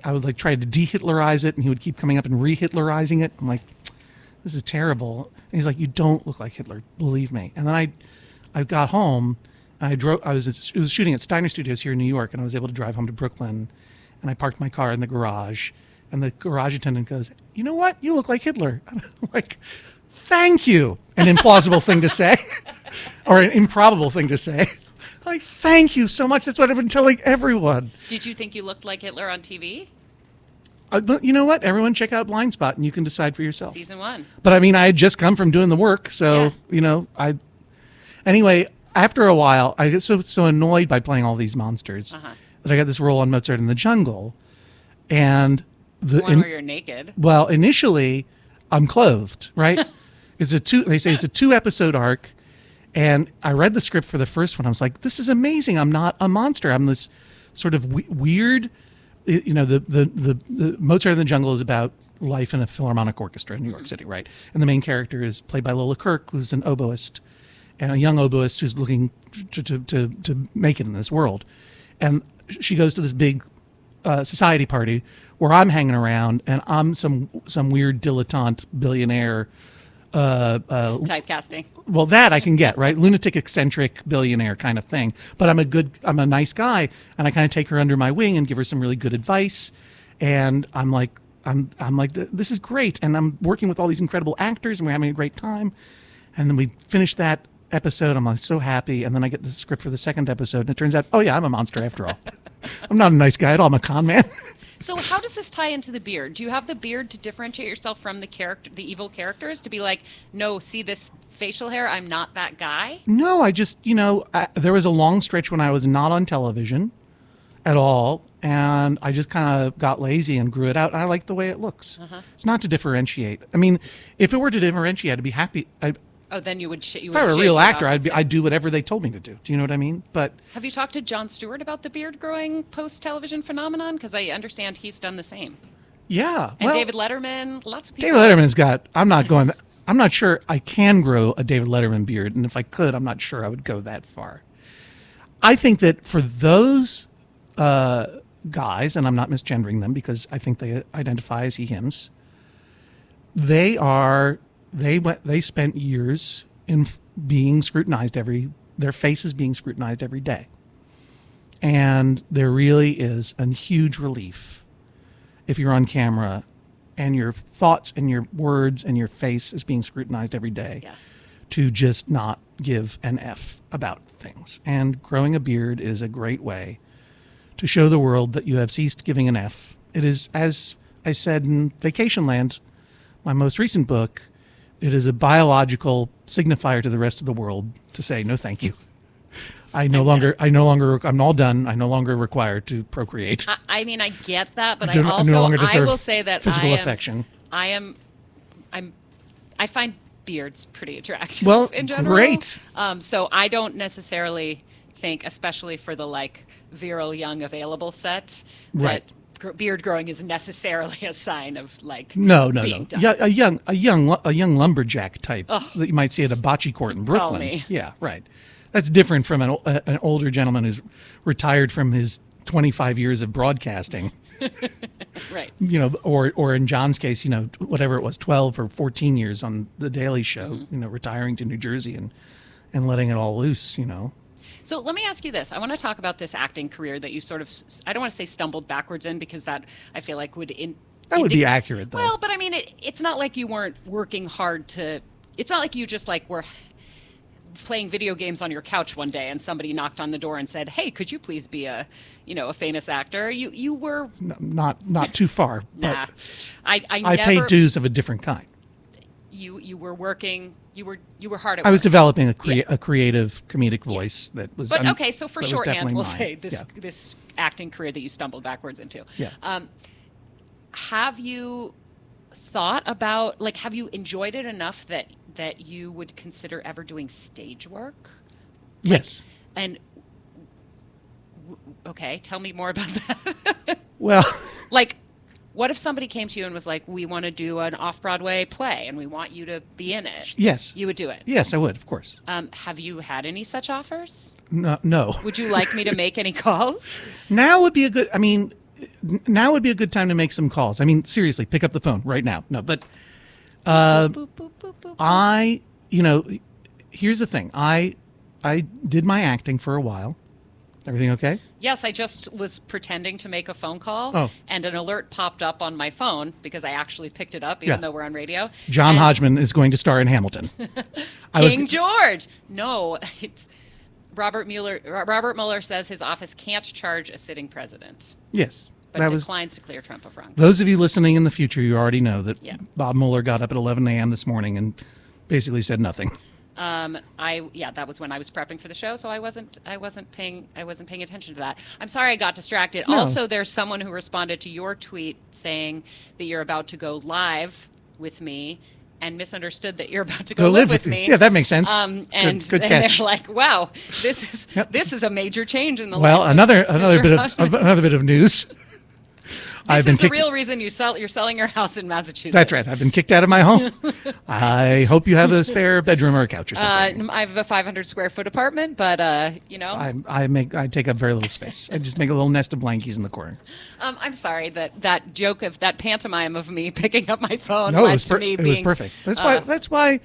I would like try to de-Hitlerize it, and he would keep coming up and re-Hitlerizing it. I'm like, this is terrible. And he's like, you don't look like Hitler, believe me. And then I got home, and it was shooting at Steiner Studios here in New York, and I was able to drive home to Brooklyn, and I parked my car in the garage, and the garage attendant goes, you know what? You look like Hitler. And I'm like, thank you. An implausible thing to say, or an improbable thing to say. Like, thank you so much. That's what I've been telling everyone. Did you think you looked like Hitler on TV? You know what? Everyone check out Blind Spot, and you can decide for yourself. Season 1. But I mean, I had just come from doing the work, so Anyway, after a while, I get so annoyed by playing all these monsters that I got this role on Mozart in the Jungle, and One where you're naked. well, initially, I'm clothed, right? They say it's a 2-episode arc. And I read the script for the first one. I was like, this is amazing. I'm not a monster. I'm this sort of weird, the Mozart in the Jungle is about life in a philharmonic orchestra in New York City, right? And the main character is played by Lola Kirk, who's an oboist, and a young oboist who's looking to make it in this world. And she goes to this big society party where I'm hanging around, and I'm some weird dilettante billionaire. Typecasting. Well, that I can get, right? Lunatic, eccentric, billionaire kind of thing. But I'm a nice guy, and I kind of take her under my wing and give her some really good advice. And I'm like, this is great. And I'm working with all these incredible actors, and we're having a great time. And then we finish that episode. I'm like so happy. And then I get the script for the second episode, and it turns out, oh yeah, I'm a monster after all. I'm not a nice guy at all. I'm a con man. So how does this tie into the beard? Do you have the beard to differentiate yourself from the evil characters? To be like, no, see this facial hair? I'm not that guy? No, I just, there was a long stretch when I was not on television at all, and I just kind of got lazy and grew it out, and I like the way it looks. It's not to differentiate. I mean, if it were to differentiate, I'd be happy. Oh, then you would. If I were a real actor, I'd do whatever they told me to do. Do you know what I mean? But have you talked to Jon Stewart about the beard growing post-television phenomenon? Because I understand he's done the same. yeah, And David Letterman, lots of people. David Letterman's got. I'm not sure I can grow a David Letterman beard, and if I could, I'm not sure I would go that far. I think that for those guys, and I'm not misgendering them because I think they identify as he/hims, they spent years in being scrutinized their faces being scrutinized every day. And there really is a huge relief if you're on camera and your thoughts and your words and your face is being scrutinized every day to just not give an F about things. And growing a beard is a great way to show the world that you have ceased giving an F. It is, as I said in Vacation Land, my most recent book, it is a biological signifier to the rest of the world to say, no, thank you. I'm all done. I'm no longer required to procreate. I mean, I get that, but I will say that physical affection. I find beards pretty attractive. Well, in general. great. So I don't necessarily think, especially for the virile young available set, right. that beard growing is necessarily a sign of no. Done. Yeah, a young lumberjack type that you might see at a bocce court in Brooklyn. Call me. Yeah, right. That's different from an older gentleman who's retired from his 25 years of broadcasting. Right. Or in John's case, whatever it was, 12 or 14 years on The Daily Show, retiring to New Jersey and letting it all loose, So let me ask you this. I want to talk about this acting career that you sort of, I don't want to say stumbled backwards in, because that I feel like would be accurate, though. Well, but I mean, it's not like you weren't working hard it's not like you just were playing video games on your couch one day and somebody knocked on the door and said, "Hey, could you please be a famous actor?" You were not too far. But nah. I never paid dues of a different kind. You were working. You were hard at work. I was developing a creative comedic voice that was. But okay, so for shorthand, we'll mine. say this acting career that you stumbled backwards into. Yeah. Have you thought about have you enjoyed it enough that you would consider ever doing stage work? Yes. And okay, tell me more about that. Well, what if somebody came to you and was like, "We want to do an off-Broadway play and we want you to be in it"? Yes. You would do it? Yes, I would, of course. Have you had any such offers? No. Would you like me to make any calls? Now would be a good time to make some calls. I mean, seriously, pick up the phone right now. No, but Boop, boop, boop, boop, boop. Here's the thing. I did my acting for a while. Everything okay? Yes, I just was pretending to make a phone call, and an alert popped up on my phone because I actually picked it up, even though we're on radio. John Hodgman is going to star in Hamilton. George. No, it's Robert Mueller says his office can't charge a sitting president. Yes. But declines to clear Trump of wrongdoing. Those of you listening in the future, you already know that Bob Mueller got up at 11 a.m. this morning and basically said nothing. That was when I was prepping for the show, so I wasn't paying attention to that. I'm sorry I got distracted. No. Also, there's someone who responded to your tweet saying that you're about to go live with me and misunderstood that you're about to go live with me. Yeah, that makes sense. And good catch. they're like, "Wow, this is a major change in the well, life another of bit of news. This is the real reason you're selling your house in Massachusetts. That's right. I've been kicked out of my home. I hope you have a spare bedroom or a couch or something. I have a 500 square foot apartment, but I take up very little space. I just make a little nest of blankies in the corner. I'm sorry that joke of that pantomime of me picking up my phone. No, it was perfect. That's why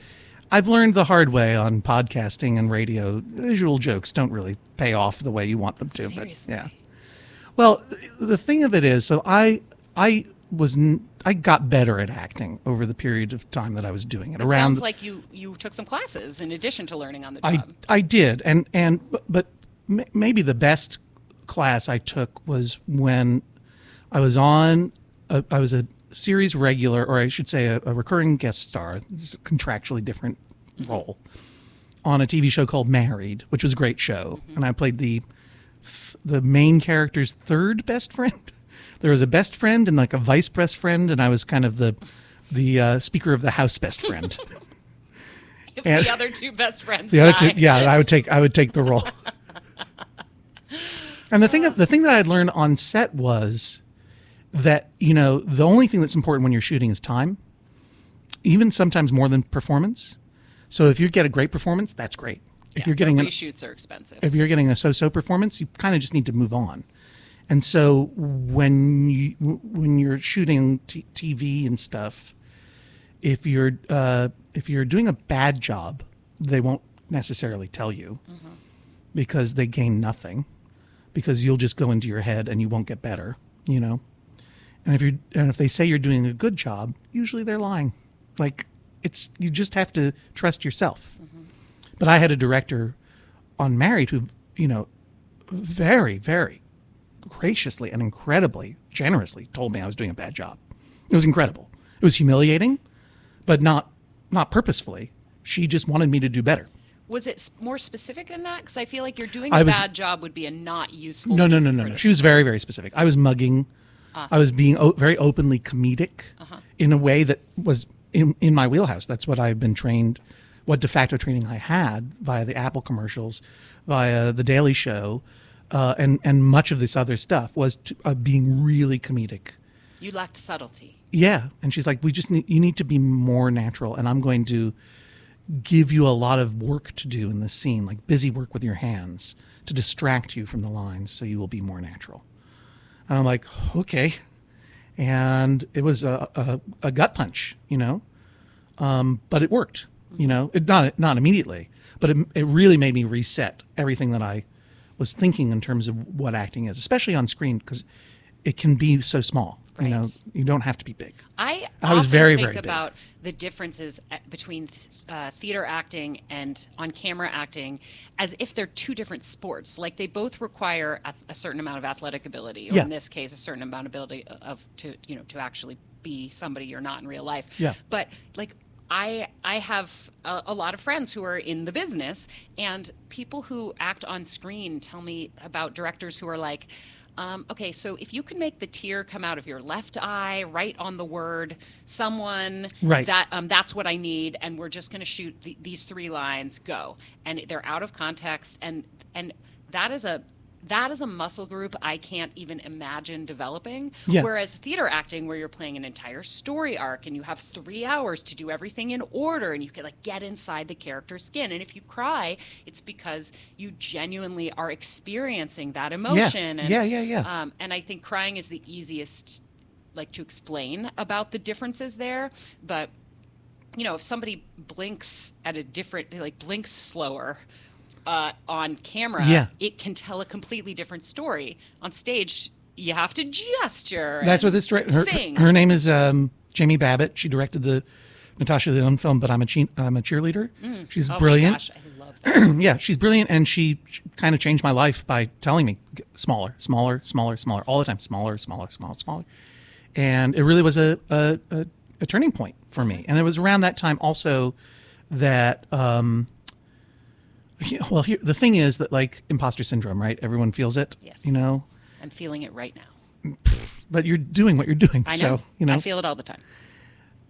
I've learned the hard way on podcasting and radio. Visual jokes don't really pay off the way you want them to. Seriously. But yeah. Well, the thing of it is, so I got better at acting over the period of time that I was doing it. It sounds like you took some classes in addition to learning on the job. I did, but maybe the best class I took was when I was I was a series regular, or I should say a recurring guest star. This is a contractually different role on a TV show called Married, which was a great show, and I played the main character's third best friend. There was a best friend and a vice best friend, and I was kind of the Speaker of the House best friend. If the other two best friends the other two, I would take the role. And the thing that I had learned on set was that the only thing that's important when you're shooting is time, even sometimes more than performance. So if you get a great performance, that's great. If you're getting reshoots are expensive. If you're getting a so-so performance, you kind of just need to move on. And so when you're shooting TV and stuff, if you're doing a bad job, they won't necessarily tell you because they gain nothing. because you'll just go into your head and you won't get better, you know? And if they say you're doing a good job, usually they're lying. Like, you just have to trust yourself. Mm-hmm. But I had a director on Married who, you know, very, very graciously and incredibly generously told me I was doing a bad job. It was incredible. It was humiliating, but not purposefully. She just wanted me to do better. Was it more specific than that? Because I feel like you're doing a bad job would be a not useful. No. She was very, very specific. I was mugging. I was being very openly comedic in a way that was in my wheelhouse. That's what I've been trained, what de facto training I had via the Apple commercials, via The Daily Show, and much of this other stuff was being really comedic. You lacked subtlety. Yeah. And she's like, you need to be more natural, and I'm going to give you a lot of work to do in this scene, like busy work with your hands to distract you from the lines so you will be more natural. And I'm like, okay. And it was a gut punch, you know, but it worked, you know, not immediately, but it really made me reset everything that I was thinking in terms of what acting is, especially on screen, because it can be so small. Right. You know, you don't have to be big. I was very, think very big about the differences between theater acting and on-camera acting as if they're two different sports. Like, they both require a certain amount of athletic ability, or in this case, a certain amount of ability to actually be somebody you're not in real life. Yeah. But like, I have a lot of friends who are in the business, and people who act on screen tell me about directors who are like, okay, so if you can make the tear come out of your left eye, right on the word someone, right, that's what I need, and we're just going to shoot these 3 lines, go. And they're out of context, and that is a muscle group I can't even imagine developing. Yeah. Whereas theater acting, where you're playing an entire story arc and you have 3 hours to do everything in order, and you can like get inside the character's skin. And if you cry, it's because you genuinely are experiencing that emotion. Yeah. And I think crying is the easiest, like, to explain about the differences there. But, you know, if somebody blinks at a different, like blinks slower, on camera, it can tell a completely different story. On stage, you have to gesture. That's what this sing. Her name is Jamie Babbitt. She directed the Natasha Lyonne film, but I'm a cheerleader. She's brilliant. My gosh, I love that. Yeah, she's brilliant, and she kind of changed my life by telling me smaller all the time, smaller. And it really was a turning point for me. And it was around that time also that. Well, the thing is that, like, imposter syndrome, right? Everyone feels it. Yes. You know? I'm feeling it right now. But you're doing what you're doing. I know. So, you know. I feel it all the time.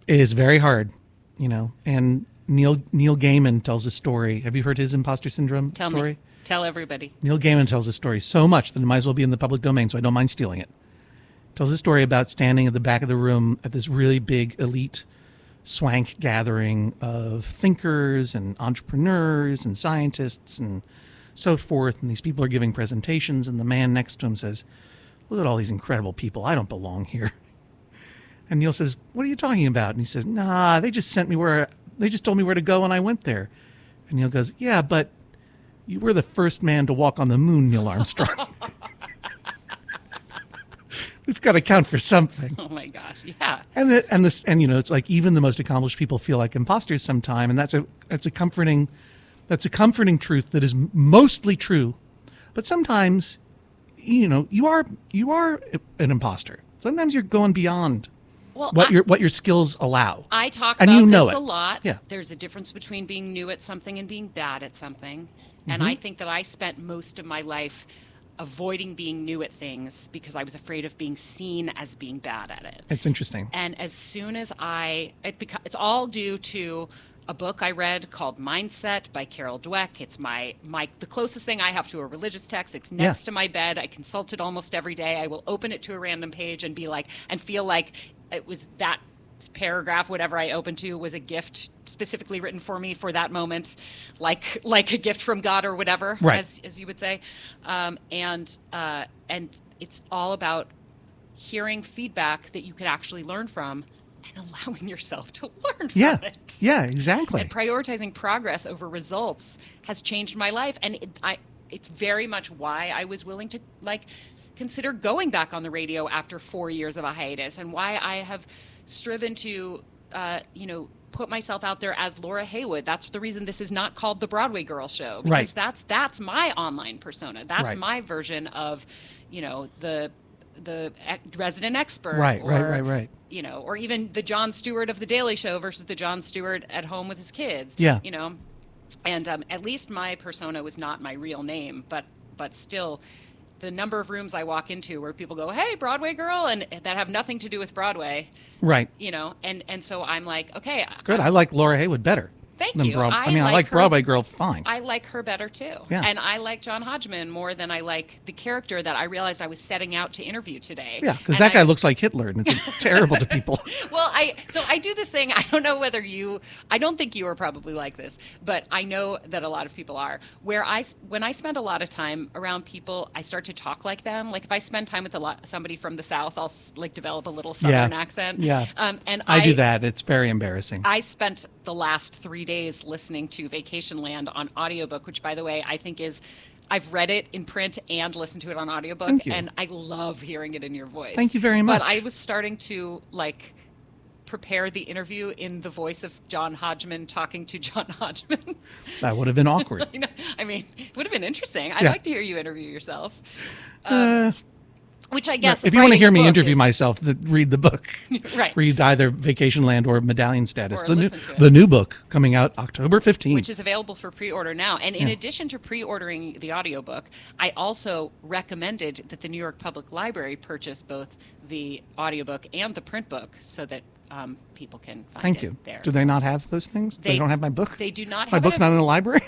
It is very hard, you know. And Neil Gaiman tells a story. Have you heard his imposter syndrome story? Tell me. Tell everybody. Neil Gaiman tells a story so much that it might as well be in the public domain, so I don't mind stealing it. Tells a story about standing at the back of the room at this really big elite swank gathering of thinkers and entrepreneurs and scientists and so forth, and these people are giving presentations, and the man next to him says, "Look at all these incredible people. I don't belong here." And Neil says, "What are you talking about?" And he says, "Nah, they just told me where to go and I went there." And Neil goes, "Yeah, but you were the first man to walk on the moon, Neil Armstrong." It's got to count for something. Oh my gosh, yeah. And you know, it's like even the most accomplished people feel like imposters sometime, and that's a comforting truth that is mostly true. But sometimes, you know, you are an imposter. Sometimes you're going beyond what your skills allow. I talk and about you know this it. a lot. Yeah. There's a difference between being new at something and being bad at something. Mm-hmm. And I think that I spent most of my life avoiding being new at things because I was afraid of being seen as being bad at it. It's interesting. And as soon as it's all due to a book I read called Mindset by Carol Dweck. It's the closest thing I have to a religious text. It's next to my bed. I consult it almost every day. I will open it to a random page and feel like it was that paragraph, whatever I opened to, was a gift specifically written for me for that moment, like a gift from God or whatever, right, as you would say. And it's all about hearing feedback that you could actually learn from and allowing yourself to learn from it. Yeah, exactly. And prioritizing progress over results has changed my life. And it's very much why I was willing to like consider going back on the radio after 4 years of a hiatus, and why I have striven to, put myself out there as Laura Heywood. That's the reason this is not called the Broadway Girl Show, because that's my online persona. That's my version of, the resident expert, Right. Or even the Jon Stewart of the Daily Show versus the Jon Stewart at home with his kids. Yeah. And at least my persona was not my real name, but still, the number of rooms I walk into where people go, "Hey, Broadway girl," and that have nothing to do with Broadway, right? And so I'm like, okay, good. I like Laura Heywood better. Thank you. I like her, Broadway Girl fine. I like her better too. Yeah. And I like John Hodgman more than I like the character that I realized I was setting out to interview today. Yeah, because that guy looks like Hitler, and it's terrible to people. Well, I do this thing. I don't know whether I don't think you are probably like this, but I know that a lot of people are. When I spend a lot of time around people, I start to talk like them. Like if I spend time with somebody from the South, I'll like develop a little Southern accent. Yeah. And I do that. It's very embarrassing. I spent the last 3 days listening to Vacation Land on audiobook, which, by the way, I think I've read it in print and listened to it on audiobook. Thank you. And I love hearing it in your voice. Thank you very much. But I was starting to prepare the interview in the voice of John Hodgman talking to John Hodgman. That would have been awkward. I mean, it would have been interesting. I'd Yeah. like to hear you interview yourself. Which I No, guess if you want to hear me writing a book interview is- myself, read the book. Right. Read either Vacation Land or Medallion Status. Or The listen to it. new book coming out October 15th. which is available for pre-order now. And in addition to pre-ordering the audiobook, I also recommended that the New York Public Library purchase both the audiobook and the print book so that people can find Thank it you. there. Do they not have those things? They don't have my book? They do not have My book's it. not in the library?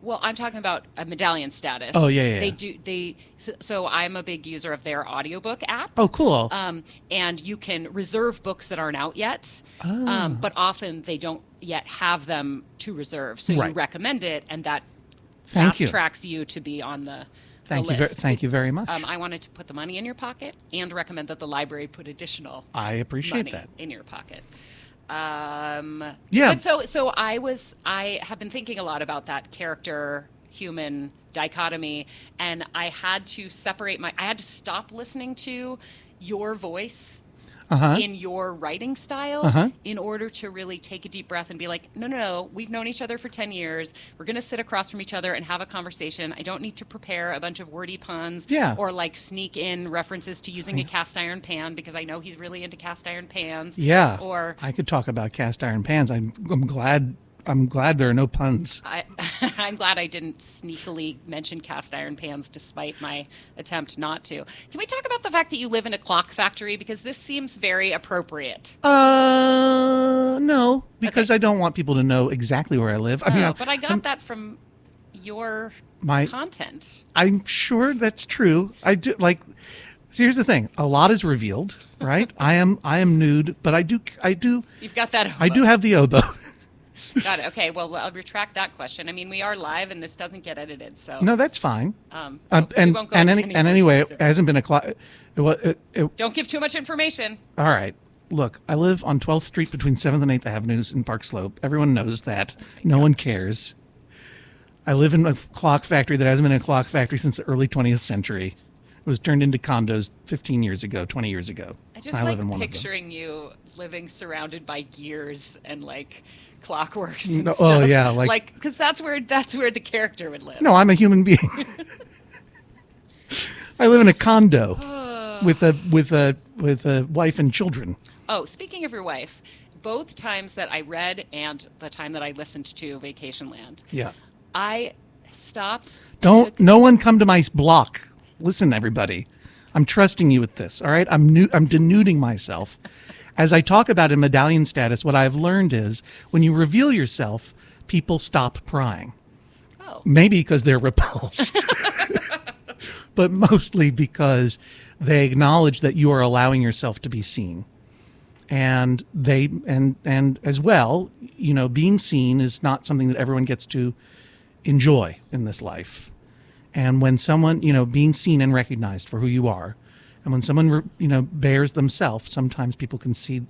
Well, I'm talking about a Medallion Status. Oh, yeah. They do. So I'm a big user of their audiobook app. Oh, cool. And you can reserve books that aren't out yet, Oh. but often they don't yet have them to reserve. So you Right. recommend it, and that Thank you. fast tracks you to be on the Thank you. list. Thank you very much. I wanted to put the money in your pocket and recommend that the library put additional I appreciate money that. in your pocket. Yeah. But so I have been thinking a lot about that character human dichotomy, and I had to I had to stop listening to your voice in your writing style in order to really take a deep breath and be like, no, we've known each other for 10 years. We're going to sit across from each other and have a conversation. I don't need to prepare a bunch of wordy puns or sneak in references to using a cast iron pan because I know he's really into cast iron pans. Yeah. Or I could talk about cast iron pans. I'm glad there are no puns. I'm glad I didn't sneakily mention cast iron pans despite my attempt not to. Can we talk about the fact that you live in a clock factory? Because this seems very appropriate. No, because I don't want people to know exactly where I live. But I got that from your content. I'm sure that's true. I do so here's the thing. A lot is revealed, right? I am nude, but I do. You've got that. I do have the oboe. Got it. Okay. Well, I'll retract that question. I mean, we are live, and this doesn't get edited, so No, that's fine. we won't go into any more anyway, it specifics. hasn't been a clock. Don't give too much information. All right. Look, I live on 12th Street between 7th and 8th Avenues in Park Slope. Everyone knows that. No one cares. I live in a clock factory that hasn't been a clock factory since the early 20th century. It was turned into condos 15 years ago, 20 years ago. I just live like in one picturing you living surrounded by gears and clockworks. And No, stuff. oh, yeah, because that's where the character would live. No, I'm a human being. I live in a condo with a wife and children. Oh, speaking of your wife, both times that I read and the time that I listened to Vacation Land, Yeah. I stopped. No one come to my block. Listen, everybody. I'm trusting you with this. All right. I'm denuding myself. As I talk about in Medallion Status, what I've learned is when you reveal yourself, people stop prying. Oh. Maybe because they're repulsed, but mostly because they acknowledge that you are allowing yourself to be seen. And and as well, being seen is not something that everyone gets to enjoy in this life. And when someone, being seen and recognized for who you are, and when someone, bears themselves, sometimes people can see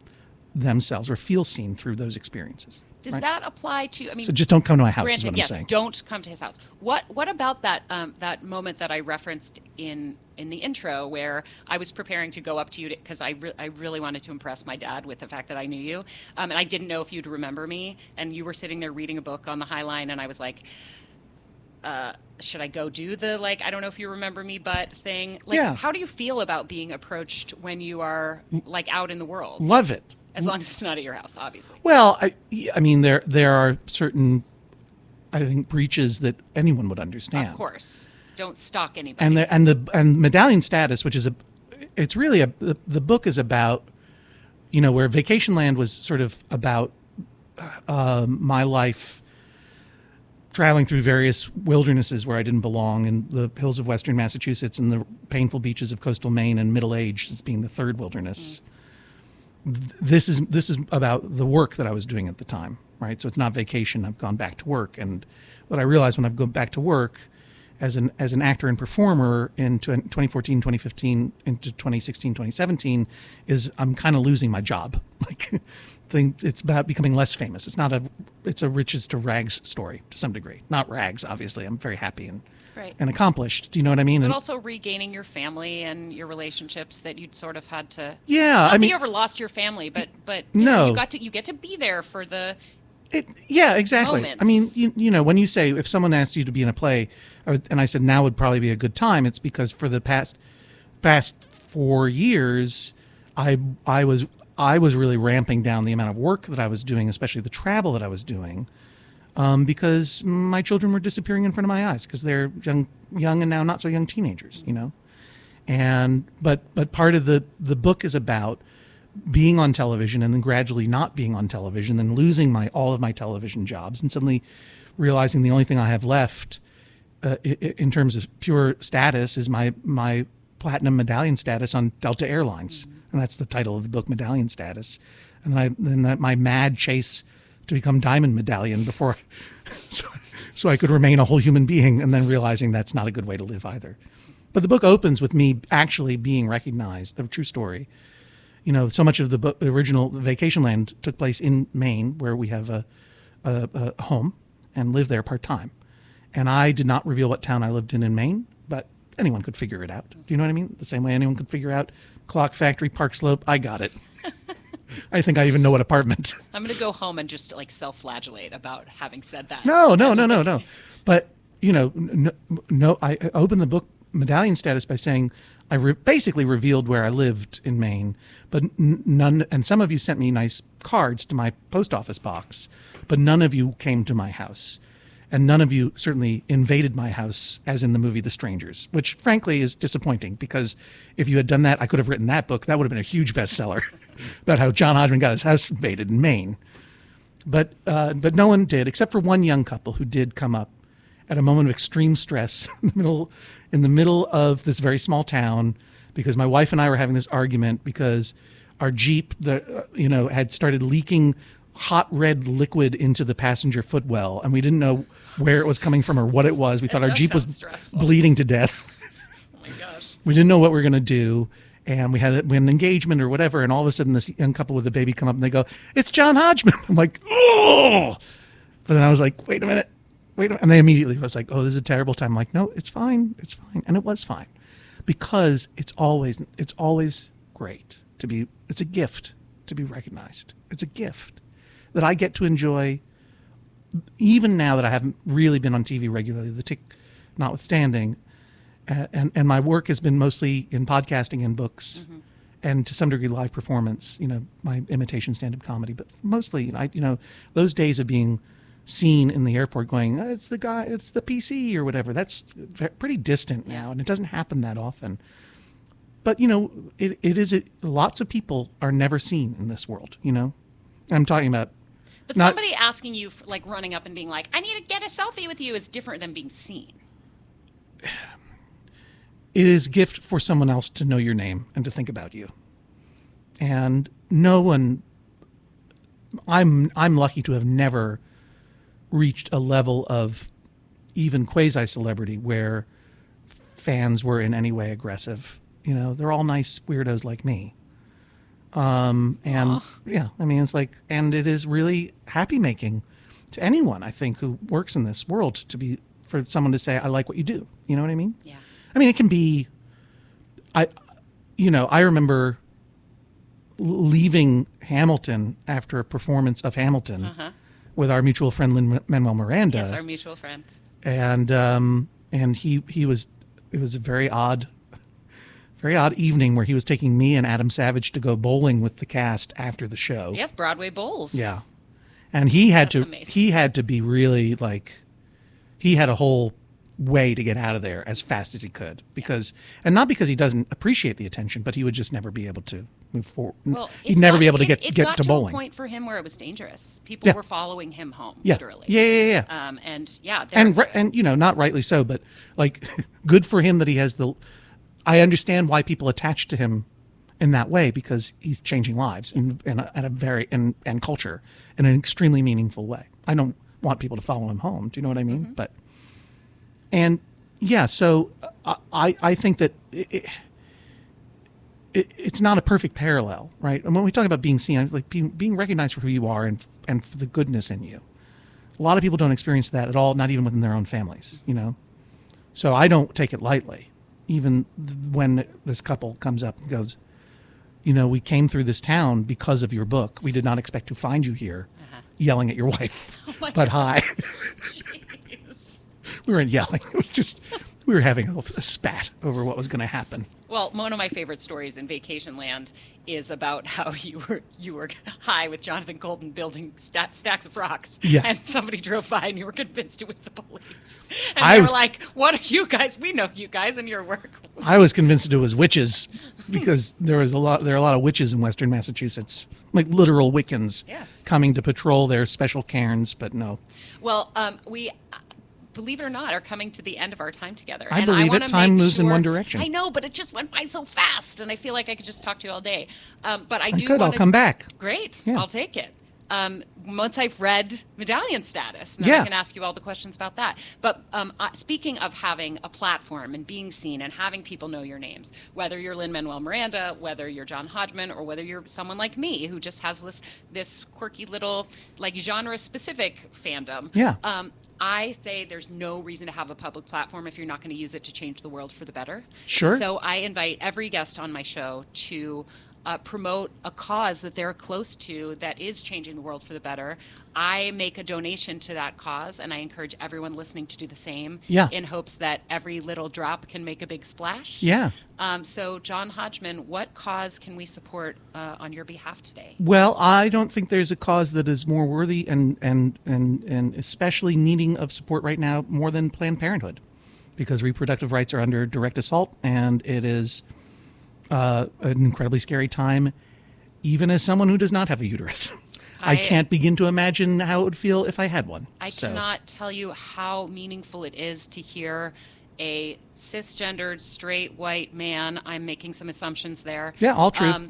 themselves or feel seen through those experiences. Does right? that apply to? I mean, So just don't come to my house. granted, Is what I'm yes, saying. don't come to his house. What about that that moment that I referenced in the intro where I was preparing to go up to you because I really wanted to impress my dad with the fact that I knew you, and I didn't know if you'd remember me, and you were sitting there reading a book on the High Line, and I was like, should I go do the I don't know if you remember me, but thing? Yeah. How do you feel about being approached when you are out in the world? Love it. As long as it's not at your house, obviously. Well, I mean, there are certain, I think, breaches that anyone would understand. Of course. Don't stalk anybody. And Medallion Status, which is it's really the book is about, where Vacation Land was sort of about my life traveling through various wildernesses where I didn't belong, in the hills of western Massachusetts and the painful beaches of coastal Maine, and middle age as being the third wilderness. This is about the work that I was doing at the time, right? So it's not vacation. I've gone back to work, and what I realized when I've gone back to work as an actor and performer in 2014, 2015 into 2016, 2017 is I'm kind of losing my job. It's about becoming less famous. It's a riches to rags story to some degree. Not rags, obviously. I'm very happy and accomplished. Do you know what I mean? But also regaining your family and your relationships that you'd sort of had to. Yeah, not that you ever lost your family, but no, you get to be there for the. Yeah, exactly. Moments. I mean, when you say if someone asked you to be in a play, and I said now would probably be a good time, it's because for the past 4 years, I was really ramping down the amount of work that I was doing, especially the travel that I was doing. Because my children were disappearing in front of my eyes because they're young and now not so young teenagers, And but part of the book is about being on television and then gradually not being on television, then losing all of my television jobs, and suddenly realizing the only thing I have left in terms of pure status is my platinum medallion status on Delta Airlines, and that's the title of the book, Medallion Status, and then my mad chase to become Diamond Medallion before, so I could remain a whole human being, and then realizing that's not a good way to live either. But the book opens with me actually being recognized, a true story. So much of the original Vacation Land took place in Maine, where we have a home and live there part-time. And I did not reveal what town I lived in Maine, but anyone could figure it out. Do you know what I mean? The same way anyone could figure out Clock Factory, Park Slope. I got it. I think I even know what apartment. I'm going to go home and just self-flagellate about having said that. No. But, I opened the book Medallion Status by saying I basically revealed where I lived in Maine, but none, and some of you sent me nice cards to my post office box, but none of you came to my house. And none of you certainly invaded my house, as in the movie The Strangers, which frankly is disappointing, because if you had done that, I could have written that book. That would have been a huge bestseller about how John Hodgman got his house invaded in Maine. But no one did, except for one young couple who did come up at a moment of extreme stress in the middle of this very small town, because my wife and I were having this argument because our Jeep, had started leaking hot red liquid into the passenger footwell, and we didn't know where it was coming from or what it was. We thought our Jeep was bleeding to death. Oh my gosh. We didn't know what we were going to do, and we had an engagement or whatever, and all of a sudden this young couple with a baby come up and they go, "It's John Hodgman." I'm like, "Oh!" But then I was like, wait a minute. And they immediately was like, "Oh, this is a terrible time." I'm like, "No, it's fine. It's fine." And it was fine, because it's always great to be, it's a gift to be recognized. It's a gift that I get to enjoy, even now that I haven't really been on TV regularly, the tick notwithstanding. And my work has been mostly in podcasting and books, and to some degree live performance, my imitation stand-up comedy. But mostly, those days of being seen in the airport going, "It's the guy, it's the PC," or whatever, that's pretty distant now, and it doesn't happen that often. But, lots of people are never seen in this world, I'm talking about. But somebody asking you, running up and being like, "I need to get a selfie with you," is different than being seen. It is a gift for someone else to know your name and to think about you. And no one, I'm lucky to have never reached a level of even quasi-celebrity where fans were in any way aggressive. They're all nice weirdos like me. And yeah, I mean, it's like, and it is really happy making to anyone, I think, who works in this world for someone to say, I like what you do. You know what I mean? Yeah. I mean, it can be, I remember leaving Hamilton after a performance of Hamilton with our mutual friend Lin-Manuel Miranda. Yes, our mutual friend. And it was a very odd evening where he was taking me and Adam Savage to go bowling with the cast after the show. Yes, Broadway Bowls. Yeah. And he had That's to be really like, he had a whole way to get out of there as fast as he could and not because he doesn't appreciate the attention, but he would just never be able to move forward. Well, he'd never be able to get it to got bowling. To a point for him where it was dangerous. People were following him home, literally. Yeah. And yeah, and not rightly so, but like, good for him that he has I understand why people attach to him in that way, because he's changing lives in a very and culture in an extremely meaningful way. I don't want people to follow him home. Do you know what I mean? But so I think that it's not a perfect parallel, right? And when we talk about being seen, like being recognized for who you are and for the goodness in you, a lot of people don't experience that at all, not even within their own families, So I don't take it lightly, even when this couple comes up and goes, we came through this town because of your book. We did not expect to find you here yelling at your wife, but hi. We weren't yelling. It was just, we were having a spat over what was going to happen. Well, one of my favorite stories in Vacation Land is about how you were high with Jonathan Colton building stacks of rocks, and somebody drove by and you were convinced it was the police. And they were like, "What are you guys? We know you guys and your work." I was convinced it was witches because there are a lot of witches in Western Massachusetts, like literal Wiccans coming to patrol their special cairns, but no. Well, we. Believe it or not, are coming to the end of our time together. I believe it. Time moves in one direction. I know, but it just went by so fast, and I feel like I could just talk to you all day. But I do. Good. I'll come back. Great. Yeah. I'll take it. Once I've read Medallion Status, then I can ask you all the questions about that. But speaking of having a platform and being seen and having people know your names, whether you're Lin-Manuel Miranda, whether you're John Hodgman, or whether you're someone like me who just has this quirky little like genre-specific fandom. Yeah. I say there's no reason to have a public platform if you're not going to use it to change the world for the better. Sure. So I invite every guest on my show to promote a cause that they're close to that is changing the world for the better. I make a donation to that cause, and I encourage everyone listening to do the same in hopes that every little drop can make a big splash. Yeah. So, John Hodgman, what cause can we support on your behalf today? Well, I don't think there's a cause that is more worthy and especially needing of support right now more than Planned Parenthood, because reproductive rights are under direct assault, and it is an incredibly scary time, even as someone who does not have a uterus. I can't begin to imagine how it would feel if I had one. I cannot tell you how meaningful it is to hear a cisgendered, straight, white man, I'm making some assumptions there. Yeah, all true.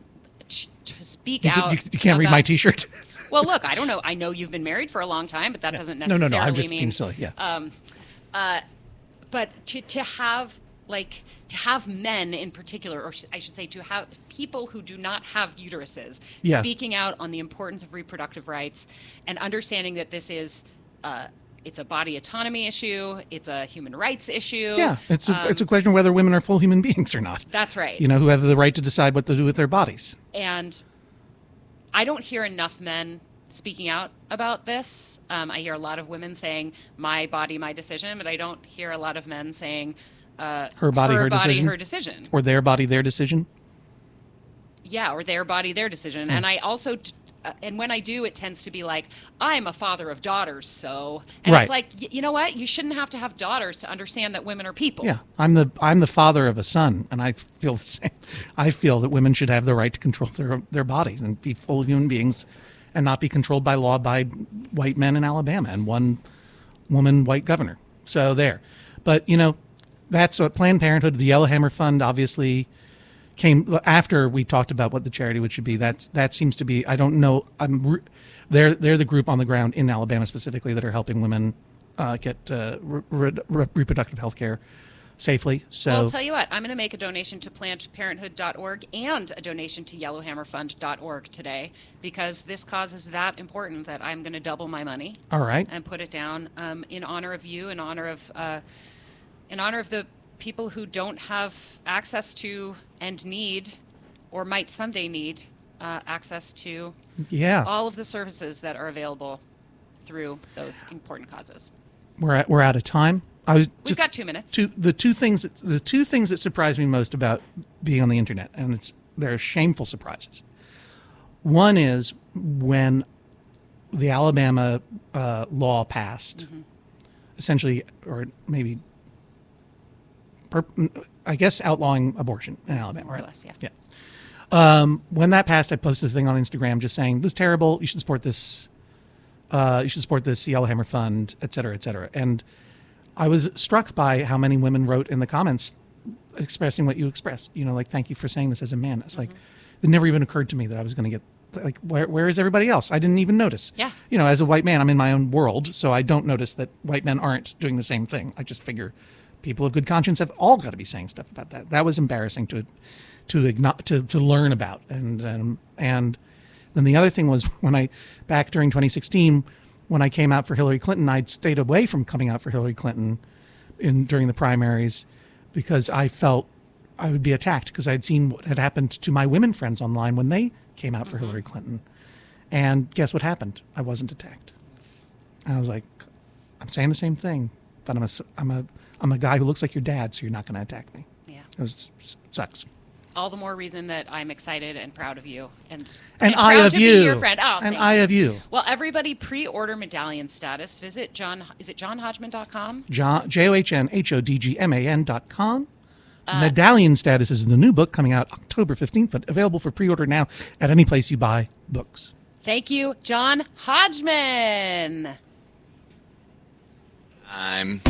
To speak out. You can't read my T-shirt. Well, look, I don't know. I know you've been married for a long time, but that doesn't necessarily No, I'm just mean... being silly, yeah. But to have men in particular, or I should say to have people who do not have uteruses speaking out on the importance of reproductive rights and understanding that this is it's a body autonomy issue, it's a human rights issue. Yeah, it's a question of whether women are full human beings or not. That's right. Who have the right to decide what to do with their bodies. And I don't hear enough men speaking out about this. I hear a lot of women saying, my body, my decision, but I don't hear a lot of men saying, her body, her decision. Or their body, their decision. Yeah, or their body, their decision. And I also, and when I do, it tends to be like, I'm a father of daughters, so. And it's like, you know what? You shouldn't have to have daughters to understand that women are people. Yeah, I'm the father of a son, and I feel the same. I feel that women should have the right to control their bodies and be full human beings, and not be controlled by law by white men in Alabama and one woman white governor. So there. But, that's what Planned Parenthood, the Yellowhammer Fund, obviously came after we talked about what the charity should be. That seems to be, I don't know, they're the group on the ground in Alabama specifically that are helping women get reproductive health care safely. So Well, I'll tell you what, I'm going to make a donation to PlannedParenthood.org and a donation to YellowhammerFund.org today, because this cause is that important that I'm going to double my money. All right. And put it down in honor of you, in honor of the people who don't have access to and need, or might someday need, access to all of the services that are available through those important causes. We're out of time. We've got 2 minutes. The two things that surprised me most about being on the internet, and they're shameful surprises. One is when the Alabama law passed, essentially, or maybe, I guess, outlawing abortion in Alabama. More or less, yeah. Yeah. When that passed, I posted a thing on Instagram just saying, "This is terrible. You should support this. You should support this Yellowhammer Fund, et cetera, et cetera." And I was struck by how many women wrote in the comments expressing what you expressed. Like, "Thank you for saying this as a man." It's like, it never even occurred to me that I was going to get, like, where is everybody else? I didn't even notice. Yeah. As a white man, I'm in my own world, so I don't notice that white men aren't doing the same thing. I just figure people of good conscience have all got to be saying stuff about that. That was embarrassing to learn about. And then the other thing was back during 2016, when I came out for Hillary Clinton, I'd stayed away from coming out for Hillary Clinton during the primaries because I felt I would be attacked, because I'd seen what had happened to my women friends online when they came out for Hillary Clinton. And guess what happened? I wasn't attacked. And I was like, I'm saying the same thing, but I'm a guy who looks like your dad, so you're not going to attack me. Yeah. It sucks. All the more reason that I'm excited and proud of you, and I proud of to you, be your friend. Oh, and thank I you. of you. Well, everybody, pre-order Medallion Status. Visit johnhodgman.com. JohnHodgman.com. Medallion Status is the new book coming out October 15th, but available for pre-order now at any place you buy books. Thank you, John Hodgman. I'm